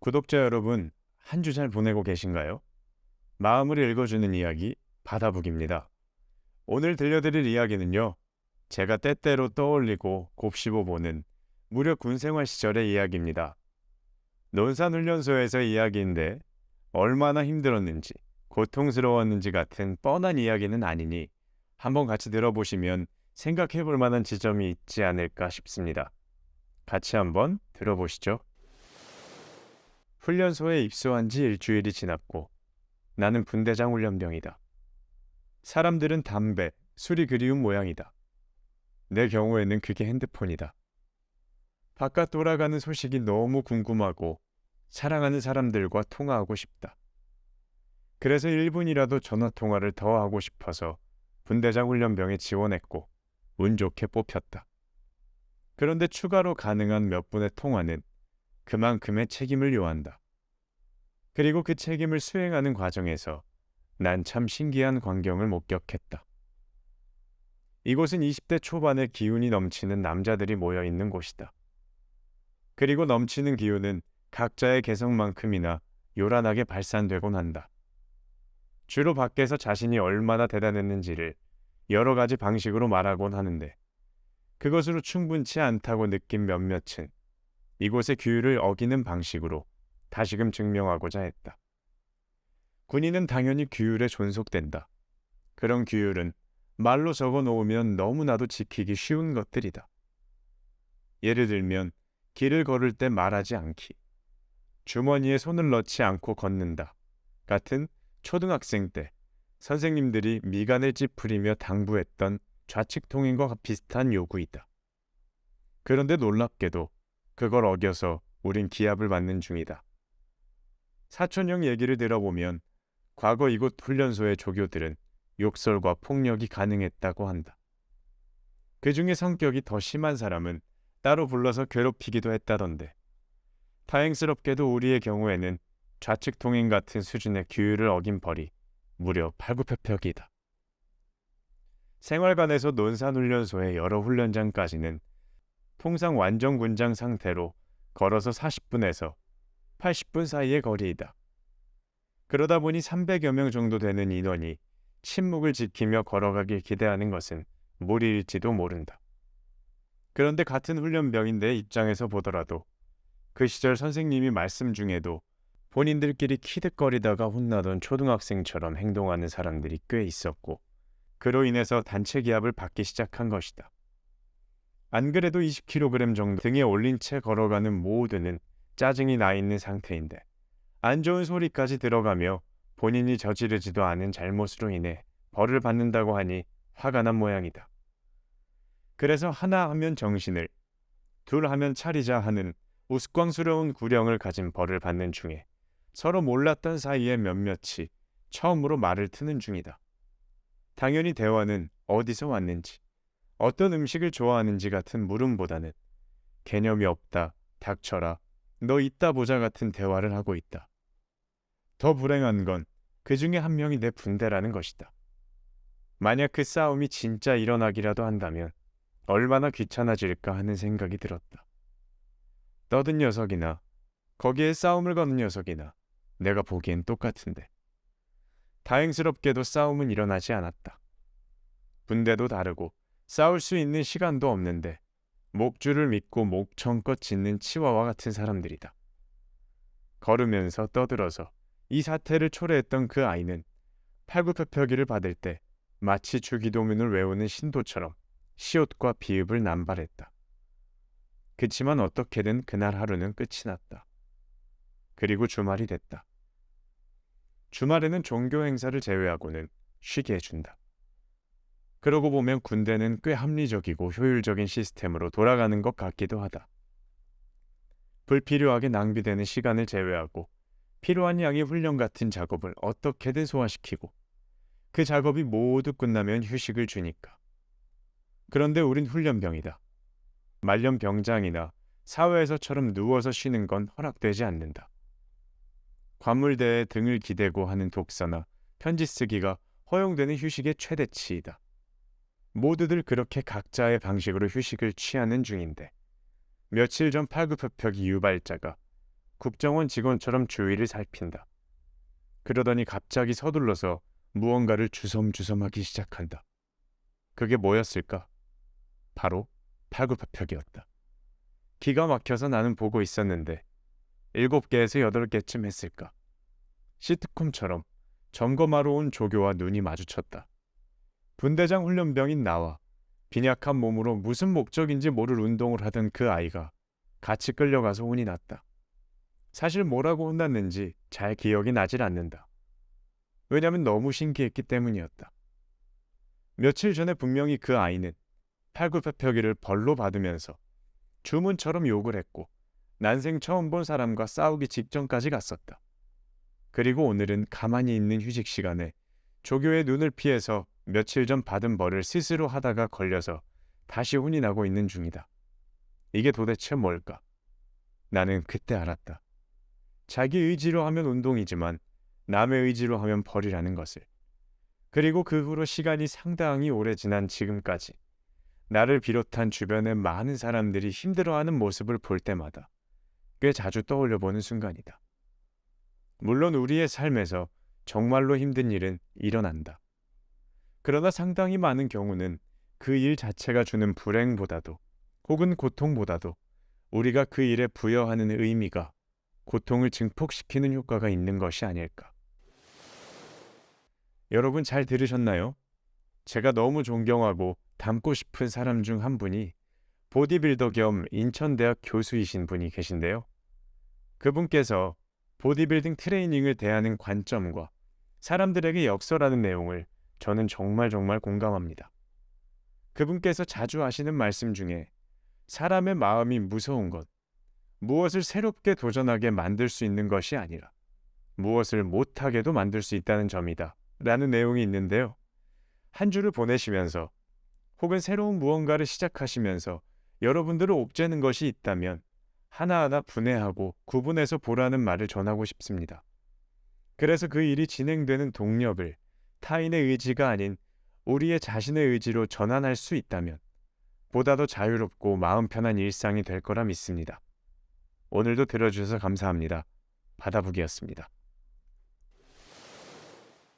구독자 여러분, 한 주 잘 보내고 계신가요? 마음을 읽어주는 이야기, 바다북입니다. 오늘 들려드릴 이야기는요, 제가 때때로 떠올리고 곱씹어 보는 무려 군생활 시절의 이야기입니다. 논산훈련소에서 이야기인데, 얼마나 힘들었는지, 고통스러웠는지 같은 뻔한 이야기는 아니니, 한번 같이 들어보시면 생각해 볼 만한 지점이 있지 않을까 싶습니다. 같이 한번 들어보시죠. 훈련소에 입소한 지 일주일이 지났고 나는 분대장 훈련병이다. 사람들은 담배, 술이 그리운 모양이다. 내 경우에는 그게 핸드폰이다. 바깥 돌아가는 소식이 너무 궁금하고 사랑하는 사람들과 통화하고 싶다. 그래서 1분이라도 전화통화를 더 하고 싶어서 분대장 훈련병에 지원했고 운 좋게 뽑혔다. 그런데 추가로 가능한 몇 분의 통화는 그만큼의 책임을 요한다. 그리고 그 책임을 수행하는 과정에서 난 참 신기한 광경을 목격했다. 이곳은 20대 초반의 기운이 넘치는 남자들이 모여 있는 곳이다. 그리고 넘치는 기운은 각자의 개성만큼이나 요란하게 발산되곤 한다. 주로 밖에서 자신이 얼마나 대단했는지를 여러 가지 방식으로 말하곤 하는데 그것으로 충분치 않다고 느낀 몇몇은 이곳의 규율을 어기는 방식으로 다시금 증명하고자 했다. 군인은 당연히 규율에 존속된다. 그런 규율은 말로 적어 놓으면 너무나도 지키기 쉬운 것들이다. 예를 들면 길을 걸을 때 말하지 않기, 주머니에 손을 넣지 않고 걷는다 같은 초등학생 때 선생님들이 미간을 찌푸리며 당부했던 좌측 통행과 비슷한 요구이다. 그런데 놀랍게도 그걸 어겨서 우린 기합을 받는 중이다. 사촌형 얘기를 들어보면 과거 이곳 훈련소의 조교들은 욕설과 폭력이 가능했다고 한다. 그 중에 성격이 더 심한 사람은 따로 불러서 괴롭히기도 했다던데 다행스럽게도 우리의 경우에는 좌측 통행 같은 수준의 규율을 어긴 벌이 무려 팔굽혀펴기다. 생활관에서 논산훈련소의 여러 훈련장까지는 통상 완전 군장 상태로 걸어서 40분에서 80분 사이의 거리이다. 그러다 보니 300여 명 정도 되는 인원이 침묵을 지키며 걸어가길 기대하는 것은 무리일지도 모른다. 그런데 같은 훈련병인 내 입장에서 보더라도 그 시절 선생님이 말씀 중에도 본인들끼리 키득거리다가 혼나던 초등학생처럼 행동하는 사람들이 꽤 있었고 그로 인해서 단체 기합을 받기 시작한 것이다. 안 그래도 20kg 정도 등에 올린 채 걸어가는 모두는 짜증이 나 있는 상태인데 안 좋은 소리까지 들어가며 본인이 저지르지도 않은 잘못으로 인해 벌을 받는다고 하니 화가 난 모양이다. 그래서 하나 하면 정신을, 둘 하면 차리자 하는 우스꽝스러운 구령을 가진 벌을 받는 중에 서로 몰랐던 사이에 몇몇이 처음으로 말을 트는 중이다. 당연히 대화는 어디서 왔는지, 어떤 음식을 좋아하는지 같은 물음보다는 개념이 없다, 닥쳐라, 너 이따 보자 같은 대화를 하고 있다. 더 불행한 건 그 중에 한 명이 내 분대라는 것이다. 만약 그 싸움이 진짜 일어나기라도 한다면 얼마나 귀찮아질까 하는 생각이 들었다. 떠든 녀석이나 거기에 싸움을 거는 녀석이나 내가 보기엔 똑같은데 다행스럽게도 싸움은 일어나지 않았다. 분대도 다르고 싸울 수 있는 시간도 없는데 목줄을 믿고 목청껏 짖는 치와와 같은 사람들이다. 걸으면서 떠들어서 이 사태를 초래했던 그 아이는 팔굽혀펴기를 받을 때 마치 주기도문을 외우는 신도처럼 시옷과 비읍을 남발했다. 그치만 어떻게든 그날 하루는 끝이 났다. 그리고 주말이 됐다. 주말에는 종교 행사를 제외하고는 쉬게 해준다. 그러고 보면 군대는 꽤 합리적이고 효율적인 시스템으로 돌아가는 것 같기도 하다. 불필요하게 낭비되는 시간을 제외하고 필요한 양의 훈련 같은 작업을 어떻게든 소화시키고 그 작업이 모두 끝나면 휴식을 주니까. 그런데 우린 훈련병이다. 말년 병장이나 사회에서처럼 누워서 쉬는 건 허락되지 않는다. 관물대에 등을 기대고 하는 독서나 편지 쓰기가 허용되는 휴식의 최대치이다. 모두들 그렇게 각자의 방식으로 휴식을 취하는 중인데 며칠 전 팔굽혀펴기 유발자가 국정원 직원처럼 주위를 살핀다. 그러더니 갑자기 서둘러서 무언가를 주섬주섬하기 시작한다. 그게 뭐였을까? 바로 팔굽혀펴기였다. 기가 막혀서 나는 보고 있었는데 7개에서 8개쯤 했을까. 시트콤처럼 점검하러 온 조교와 눈이 마주쳤다. 분대장 훈련병인 나와 빈약한 몸으로 무슨 목적인지 모를 운동을 하던 그 아이가 같이 끌려가서 혼이 났다. 사실 뭐라고 혼났는지 잘 기억이 나질 않는다. 왜냐면 너무 신기했기 때문이었다. 며칠 전에 분명히 그 아이는 팔굽혀펴기를 벌로 받으면서 주문처럼 욕을 했고 난생 처음 본 사람과 싸우기 직전까지 갔었다. 그리고 오늘은 가만히 있는 휴식 시간에 조교의 눈을 피해서 며칠 전 받은 벌을 스스로 하다가 걸려서 다시 혼이 나고 있는 중이다. 이게 도대체 뭘까? 나는 그때 알았다. 자기 의지로 하면 운동이지만 남의 의지로 하면 벌이라는 것을. 그리고 그 후로 시간이 상당히 오래 지난 지금까지 나를 비롯한 주변의 많은 사람들이 힘들어하는 모습을 볼 때마다 꽤 자주 떠올려보는 순간이다. 물론 우리의 삶에서 정말로 힘든 일은 일어난다. 그러나 상당히 많은 경우는 그 일 자체가 주는 불행보다도 혹은 고통보다도 우리가 그 일에 부여하는 의미가 고통을 증폭시키는 효과가 있는 것이 아닐까. 여러분 잘 들으셨나요? 제가 너무 존경하고 닮고 싶은 사람 중 한 분이 보디빌더 겸 인천대학 교수이신 분이 계신데요. 그분께서 보디빌딩 트레이닝을 대하는 관점과 사람들에게 역설하는 내용을 저는 정말 공감합니다. 그분께서 자주 하시는 말씀 중에 사람의 마음이 무서운 것, 무엇을 새롭게 도전하게 만들 수 있는 것이 아니라 무엇을 못하게도 만들 수 있다는 점이다 라는 내용이 있는데요. 한 주를 보내시면서 혹은 새로운 무언가를 시작하시면서 여러분들을 옥죄는 것이 있다면 하나하나 분해하고 구분해서 보라는 말을 전하고 싶습니다. 그래서 그 일이 진행되는 동력을 타인의 의지가 아닌 우리의 자신의 의지로 전환할 수 있다면 보다 더 자유롭고 마음 편한 일상이 될 거라 믿습니다. 오늘도 들어주셔서 감사합니다. 바다북이었습니다.